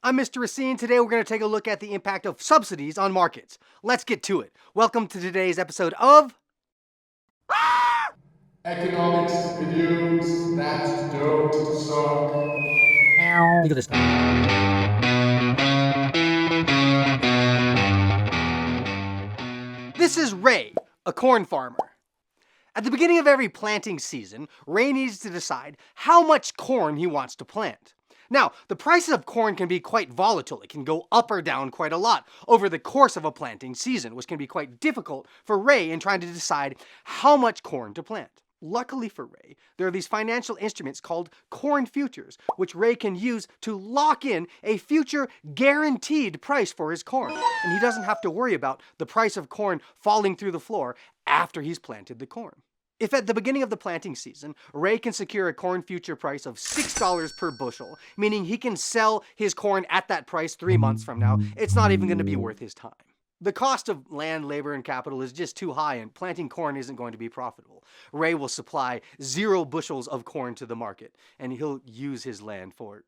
I'm Mr. Racine. Today we're going to take a look at the impact of subsidies on markets. Let's get to it. Welcome to today's episode of Economics videos that don't suck. Look at this guy. This is Ray, a corn farmer. At the beginning of every planting season, Ray needs to decide how much corn he wants to plant. Now, the prices of corn can be quite volatile. It can go up or down quite a lot over the course of a planting season, which can be quite difficult for Ray in trying to decide how much corn to plant. Luckily for Ray, there are these financial instruments called corn futures, which Ray can use to lock in a future guaranteed price for his corn. And he doesn't have to worry about the price of corn falling through the floor after he's planted the corn. If at the beginning of the planting season, Ray can secure a corn future price of $6 per bushel, meaning he can sell his corn at that price 3 months from now, it's not even going to be worth his time. The cost of land, labor, and capital is just too high, and planting corn isn't going to be profitable. Ray will supply 0 bushels of corn to the market, and he'll use his land for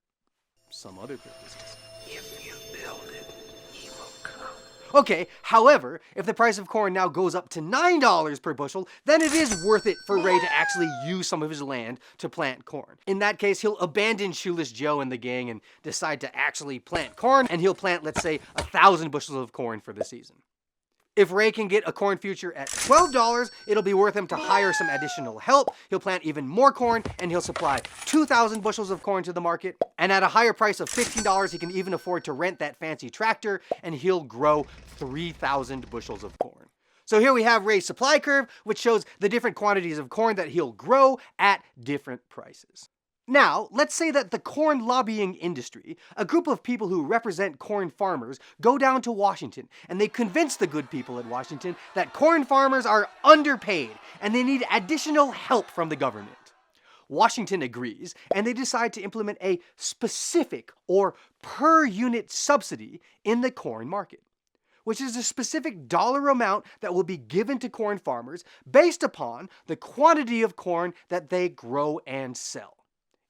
some other purposes. If you build it, he will come. Okay, however, if the price of corn now goes up to $9 per bushel, then it is worth it for Ray to actually use some of his land to plant corn. In that case, he'll abandon Shoeless Joe and the gang and decide to actually plant corn, and he'll plant, let's say, 1,000 bushels of corn for the season. If Ray can get a corn future at $12, it'll be worth him to hire some additional help. He'll plant even more corn, and he'll supply 2,000 bushels of corn to the market. And at a higher price of $15, he can even afford to rent that fancy tractor, and he'll grow 3,000 bushels of corn. So here we have Ray's supply curve, which shows the different quantities of corn that he'll grow at different prices. Now, let's say that the corn lobbying industry, a group of people who represent corn farmers, go down to Washington and they convince the good people at Washington that corn farmers are underpaid and they need additional help from the government. Washington agrees, and they decide to implement a specific or per unit subsidy in the corn market, which is a specific dollar amount that will be given to corn farmers based upon the quantity of corn that they grow and sell.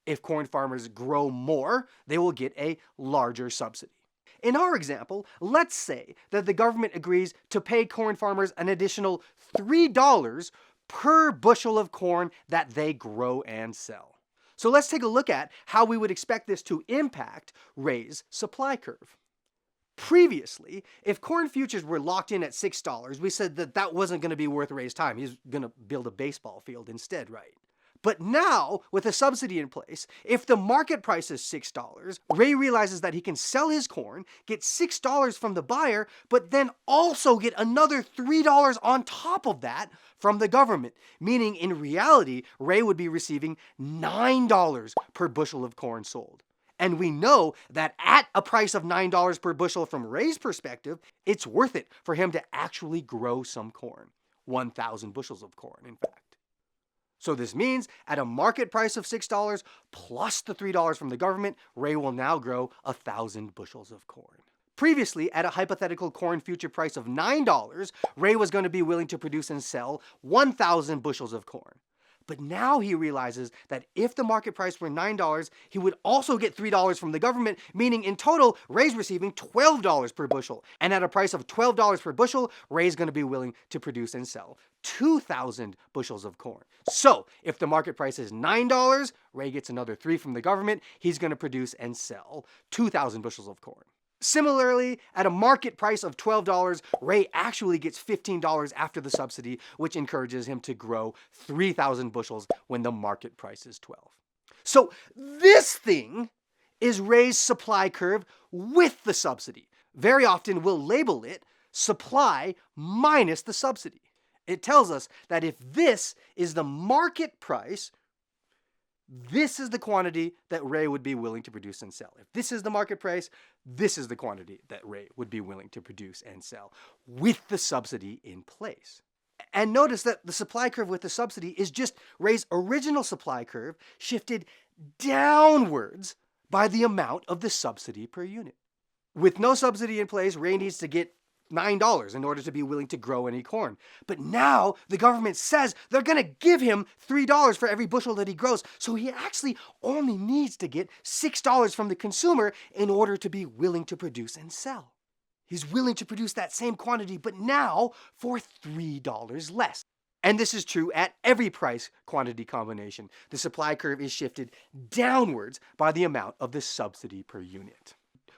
If corn farmers grow more, they will get a larger subsidy. In our example, let's say that the government agrees to pay corn farmers an additional $3 per bushel of corn that they grow and sell. So let's take a look at how we would expect this to impact Ray's supply curve. Previously, if corn futures were locked in at $6, we said that that wasn't going to be worth Ray's time. He's going to build a baseball field instead, right? But now, with a subsidy in place, if the market price is $6, Ray realizes that he can sell his corn, get $6 from the buyer, but then also get another $3 on top of that from the government. Meaning, in reality, Ray would be receiving $9 per bushel of corn sold. And we know that at a price of $9 per bushel from Ray's perspective, it's worth it for him to actually grow some corn. 1,000 bushels of corn, in fact. So this means at a market price of $6 plus the $3 from the government, Ray will now grow 1,000 bushels of corn. Previously, at a hypothetical corn future price of $9, Ray was going to be willing to produce and sell 1,000 bushels of corn. But now he realizes that if the market price were $9, he would also get $3 from the government, meaning in total, Ray's receiving $12 per bushel. And at a price of $12 per bushel, Ray's going to be willing to produce and sell 2,000 bushels of corn. So, if the market price is $9, Ray gets another $3 from the government, he's going to produce and sell 2,000 bushels of corn. Similarly, at a market price of $12, Ray actually gets $15 after the subsidy, which encourages him to grow 3,000 bushels when the market price is $12. So this thing is Ray's supply curve with the subsidy. Very often we'll label it supply minus the subsidy. It tells us that if this is the market price, this is the quantity that Ray would be willing to produce and sell. If this is the market price, this is the quantity that Ray would be willing to produce and sell with the subsidy in place. And notice that the supply curve with the subsidy is just Ray's original supply curve shifted downwards by the amount of the subsidy per unit. With no subsidy in place, Ray needs to get $9 in order to be willing to grow any corn. But now the government says they're going to give him $3 for every bushel that he grows. So he actually only needs to get $6 from the consumer in order to be willing to produce and sell. He's willing to produce that same quantity, but now for $3 less. And this is true at every price quantity combination. The supply curve is shifted downwards by the amount of the subsidy per unit.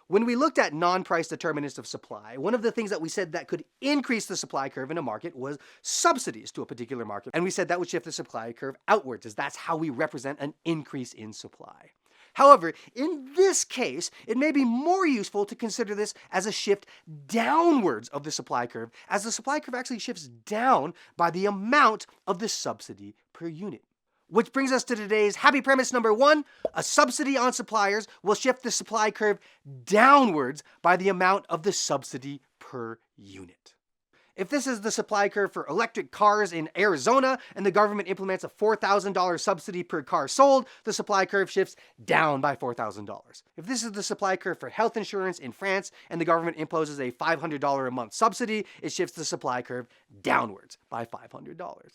When we looked at non-price determinants of supply, one of the things that we said that could increase the supply curve in a market was subsidies to a particular market. And we said that would shift the supply curve outwards, as that's how we represent an increase in supply. However, in this case, it may be more useful to consider this as a shift downwards of the supply curve, as the supply curve actually shifts down by the amount of the subsidy per unit. Which brings us to today's happy premise number 1. A subsidy on suppliers will shift the supply curve downwards by the amount of the subsidy per unit. If this is the supply curve for electric cars in Arizona and the government implements a $4,000 subsidy per car sold, the supply curve shifts down by $4,000. If this is the supply curve for health insurance in France and the government imposes a $500 a month subsidy, it shifts the supply curve downwards by $500.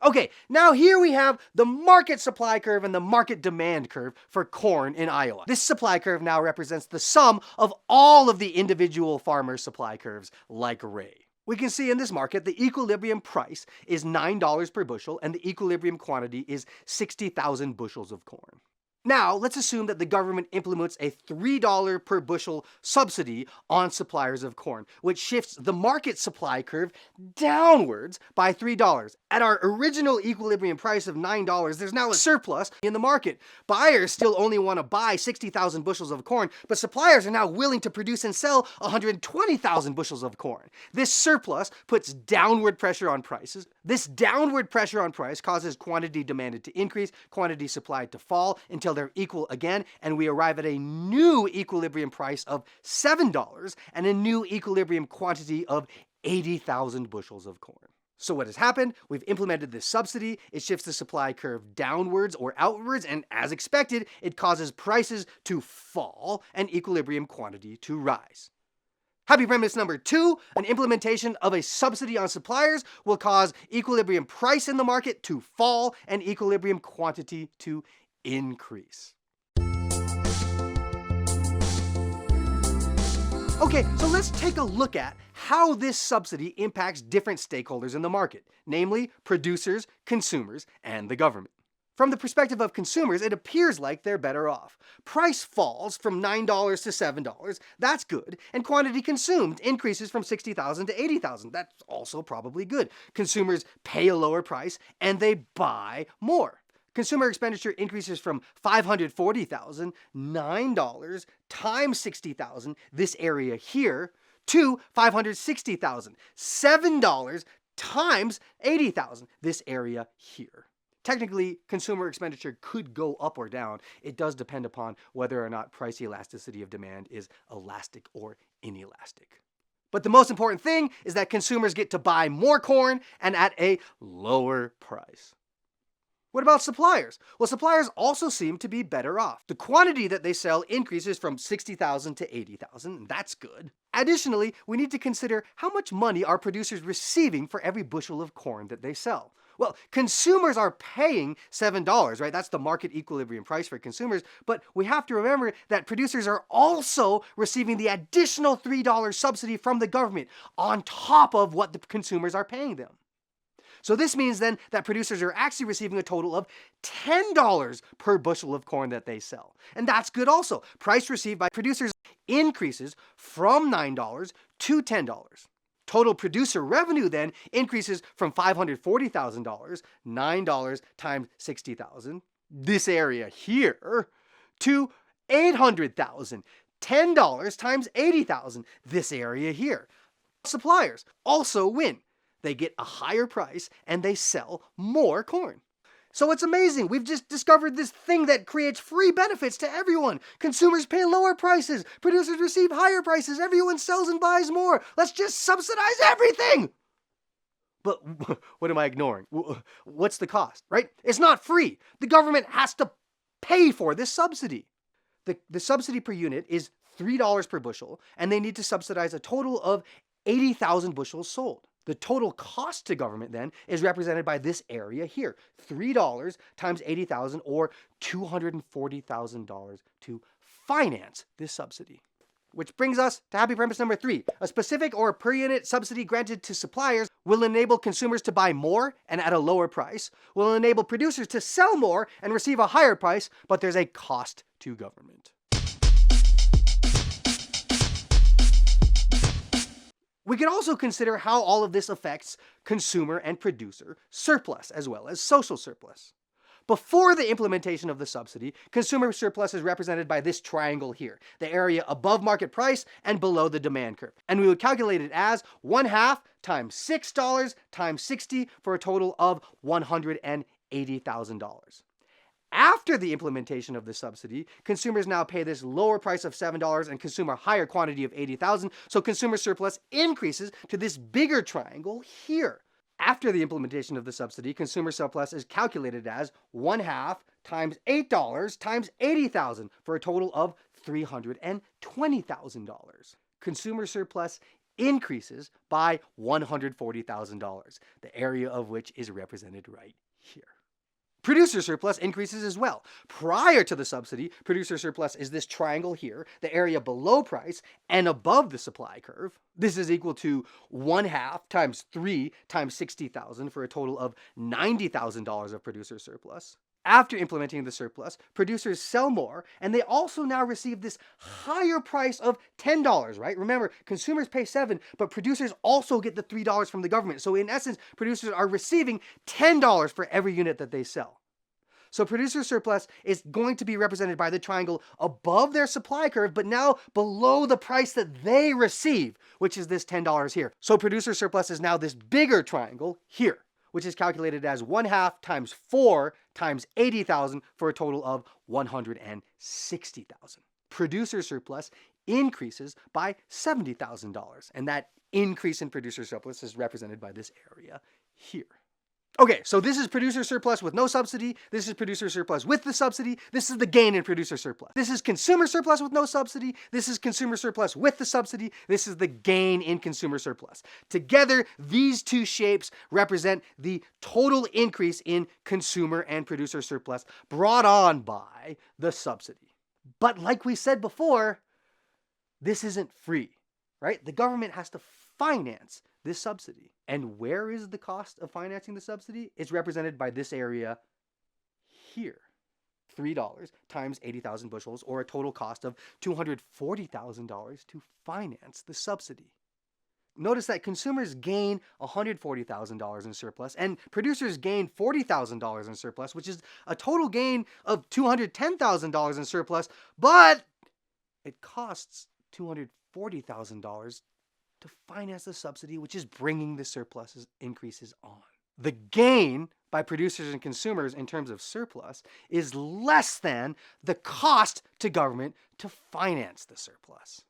Okay, now here we have the market supply curve and the market demand curve for corn in Iowa. This supply curve now represents the sum of all of the individual farmer supply curves, like Ray. We can see in this market the equilibrium price is $9 per bushel and the equilibrium quantity is 60,000 bushels of corn. Now, let's assume that the government implements a $3 per bushel subsidy on suppliers of corn, which shifts the market supply curve downwards by $3. At our original equilibrium price of $9, there's now a surplus in the market. Buyers still only want to buy 60,000 bushels of corn, but suppliers are now willing to produce and sell 120,000 bushels of corn. This surplus puts downward pressure on prices. This downward pressure on price causes quantity demanded to increase, quantity supplied to fall until they're equal again, and we arrive at a new equilibrium price of $7 and a new equilibrium quantity of 80,000 bushels of corn. So what has happened? We've implemented this subsidy, it shifts the supply curve downwards or outwards, and as expected, it causes prices to fall and equilibrium quantity to rise. Happy premise number 2, an implementation of a subsidy on suppliers will cause equilibrium price in the market to fall and equilibrium quantity to increase. Okay, so let's take a look at how this subsidy impacts different stakeholders in the market, namely producers, consumers, and the government. From the perspective of consumers, it appears like they're better off. Price falls from $9 to $7, that's good, and quantity consumed increases from 60,000 to 80,000, that's also probably good. Consumers pay a lower price and they buy more. Consumer expenditure increases from $540,000, $9 times 60,000, this area here, to $560,000, $7 times 80,000, this area here. Technically, consumer expenditure could go up or down. It does depend upon whether or not price elasticity of demand is elastic or inelastic. But the most important thing is that consumers get to buy more corn and at a lower price. What about suppliers? Well, suppliers also seem to be better off. The quantity that they sell increases from 60,000 to 80,000, and that's good. Additionally, we need to consider how much money are producers receiving for every bushel of corn that they sell. Well, consumers are paying $7, right? That's the market equilibrium price for consumers, but we have to remember that producers are also receiving the additional $3 subsidy from the government on top of what the consumers are paying them. So this means then that producers are actually receiving a total of $10 per bushel of corn that they sell. And that's good also. Price received by producers increases from $9 to $10. Total producer revenue then increases from $540,000, $9 times 60,000, this area here, to $800,000, $10 times 80,000, this area here. Suppliers also win. They get a higher price and they sell more corn. So it's amazing. We've just discovered this thing that creates free benefits to everyone. Consumers pay lower prices. Producers receive higher prices. Everyone sells and buys more. Let's just subsidize everything. But what am I ignoring? What's the cost, right? It's not free. The government has to pay for this subsidy. The subsidy per unit is $3 per bushel, and they need to subsidize a total of 80,000 bushels sold. The total cost to government then is represented by this area here, $3 times 80,000 or $240,000 to finance this subsidy. Which brings us to happy premise number 3. A specific or per unit subsidy granted to suppliers will enable consumers to buy more and at a lower price, will enable producers to sell more and receive a higher price, but there's a cost to government. We can also consider how all of this affects consumer and producer surplus as well as social surplus. Before the implementation of the subsidy, consumer surplus is represented by this triangle here, the area above market price and below the demand curve. And we would calculate it as 1/2 times $6 times 60 for a total of $180,000. After the implementation of the subsidy, consumers now pay this lower price of $7 and consume a higher quantity of 80,000, so consumer surplus increases to this bigger triangle here. After the implementation of the subsidy, consumer surplus is calculated as 1/2 times $8 times 80,000 for a total of $320,000. Consumer surplus increases by $140,000, the area of which is represented right here. Producer surplus increases as well. Prior to the subsidy, producer surplus is this triangle here, the area below price and above the supply curve. This is equal to 1/2 times 3 times 60,000 for a total of $90,000 of producer surplus. After implementing the surplus, producers sell more, and they also now receive this higher price of $10, right? Remember, consumers pay $7, but producers also get the $3 from the government. So in essence, producers are receiving $10 for every unit that they sell. So producer surplus is going to be represented by the triangle above their supply curve, but now below the price that they receive, which is this $10 here. So producer surplus is now this bigger triangle here, which is calculated as 1/2 times 4 times 80,000 for a total of 160,000. Producer surplus increases by $70,000, and that increase in producer surplus is represented by this area here. Okay, so this is producer surplus with no subsidy. This is producer surplus with the subsidy. This is the gain in producer surplus. This is consumer surplus with no subsidy. This is consumer surplus with the subsidy. This is the gain in consumer surplus. Together, these two shapes represent the total increase in consumer and producer surplus brought on by the subsidy. But like we said before, this isn't free, right? The government has to finance this subsidy. And where is the cost of financing the subsidy? It's represented by this area here. $3 times 80,000 bushels, or a total cost of $240,000 to finance the subsidy. Notice that consumers gain $140,000 in surplus and producers gain $40,000 in surplus, which is a total gain of $210,000 in surplus, but it costs $240,000 to finance the subsidy, which is bringing the surplus increases on. The gain by producers and consumers in terms of surplus is less than the cost to government to finance the surplus.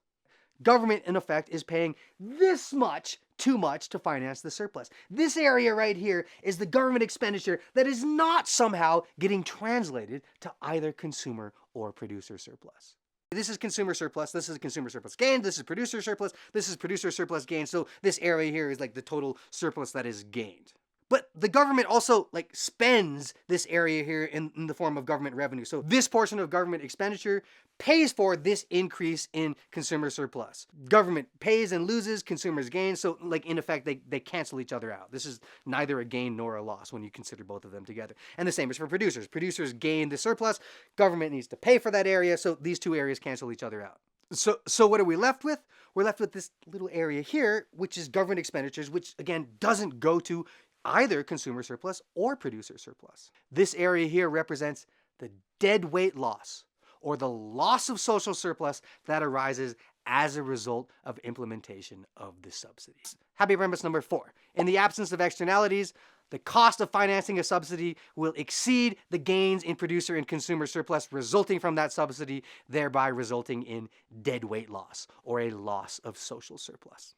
Government, in effect, is paying this much too much to finance the surplus. This area right here is the government expenditure that is not somehow getting translated to either consumer or producer surplus. This is consumer surplus, this is consumer surplus gain, this is producer surplus, this is producer surplus gain. So this area here is like the total surplus that is gained. But the government also spends this area here in the form of government revenue. So this portion of government expenditure pays for this increase in consumer surplus. Government pays and loses, consumers gain. So in effect, they cancel each other out. This is neither a gain nor a loss when you consider both of them together. And the same is for producers. Producers gain the surplus, government needs to pay for that area. So these two areas cancel each other out. So what are we left with? We're left with this little area here, which is government expenditures, which again doesn't go to either consumer surplus or producer surplus. This area here represents the deadweight loss, or the loss of social surplus that arises as a result of implementation of the subsidies. Happy premise number 4. In the absence of externalities, the cost of financing a subsidy will exceed the gains in producer and consumer surplus resulting from that subsidy, thereby resulting in deadweight loss, or a loss of social surplus.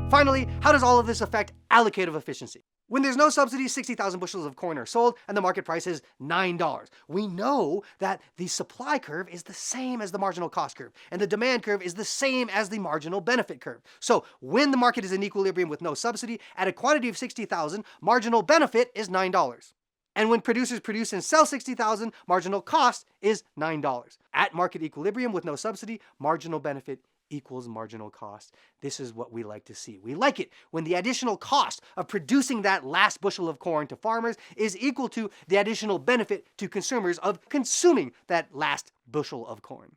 Finally, how does all of this affect allocative efficiency? When there's no subsidies, 60,000 bushels of corn are sold and the market price is $9. We know that the supply curve is the same as the marginal cost curve and the demand curve is the same as the marginal benefit curve. So when the market is in equilibrium with no subsidy, at a quantity of 60,000, marginal benefit is $9. And when producers produce and sell 60,000, marginal cost is $9. At market equilibrium with no subsidy, marginal benefit equals marginal cost. This is what we like to see. We like it when the additional cost of producing that last bushel of corn to farmers is equal to the additional benefit to consumers of consuming that last bushel of corn.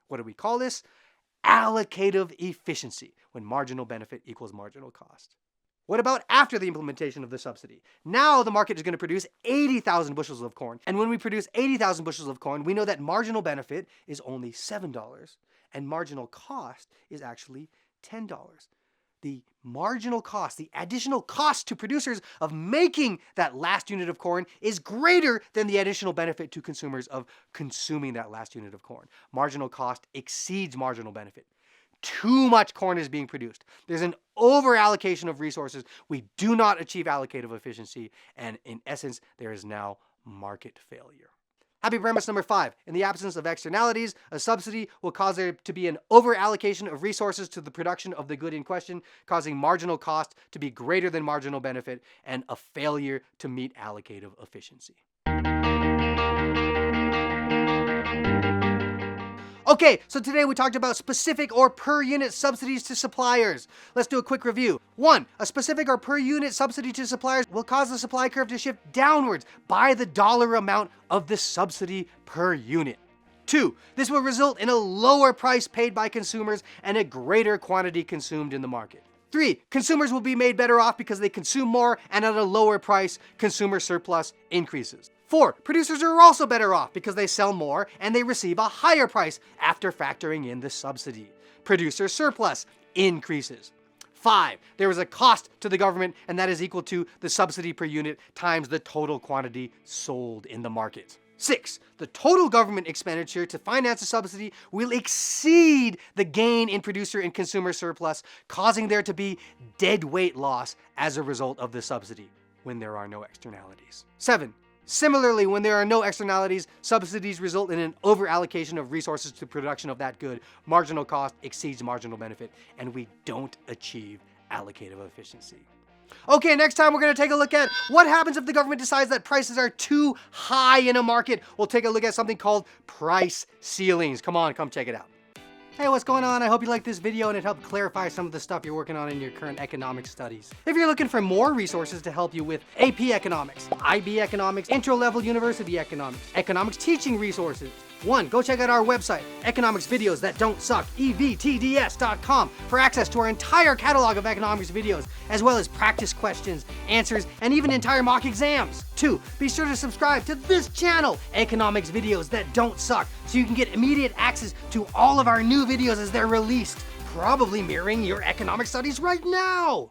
What do we call this? Allocative efficiency, when marginal benefit equals marginal cost. What about after the implementation of the subsidy? Now the market is going to produce 80,000 bushels of corn. And when we produce 80,000 bushels of corn, we know that marginal benefit is only $7 and marginal cost is actually $10. The marginal cost, the additional cost to producers of making that last unit of corn is greater than the additional benefit to consumers of consuming that last unit of corn. Marginal cost exceeds marginal benefit. Too much corn is being produced. There's an over-allocation of resources. We do not achieve allocative efficiency, and in essence, there is now market failure. Happy premise number 5. In the absence of externalities, a subsidy will cause there to be an over-allocation of resources to the production of the good in question, causing marginal cost to be greater than marginal benefit, and a failure to meet allocative efficiency. Okay, so today we talked about specific or per unit subsidies to suppliers. Let's do a quick review. 1. A specific or per unit subsidy to suppliers will cause the supply curve to shift downwards by the dollar amount of the subsidy per unit. 2. This will result in a lower price paid by consumers and a greater quantity consumed in the market. 3. Consumers will be made better off because they consume more and at a lower price, consumer surplus increases. 4. Producers are also better off because they sell more and they receive a higher price after factoring in the subsidy. Producer surplus increases. 5. There is a cost to the government and that is equal to the subsidy per unit times the total quantity sold in the market. 6. The total government expenditure to finance a subsidy will exceed the gain in producer and consumer surplus, causing there to be deadweight loss as a result of the subsidy when there are no externalities. 7. Similarly, when there are no externalities, subsidies result in an over-allocation of resources to production of that good. Marginal cost exceeds marginal benefit, and we don't achieve allocative efficiency. Okay, next time we're going to take a look at what happens if the government decides that prices are too high in a market. We'll take a look at something called price ceilings. Come on, come check it out. Hey, what's going on? I hope you liked this video and it helped clarify some of the stuff you're working on in your current economics studies. If you're looking for more resources to help you with AP Economics, IB Economics, Intro-Level University Economics, economics teaching resources, 1. Go check out our website, Economics Videos That Don't Suck, evtds.com, for access to our entire catalog of economics videos, as well as practice questions, answers, and even entire mock exams. 2. Be sure to subscribe to this channel, Economics Videos That Don't Suck, so you can get immediate access to all of our new videos as they're released, probably mirroring your economic studies right now.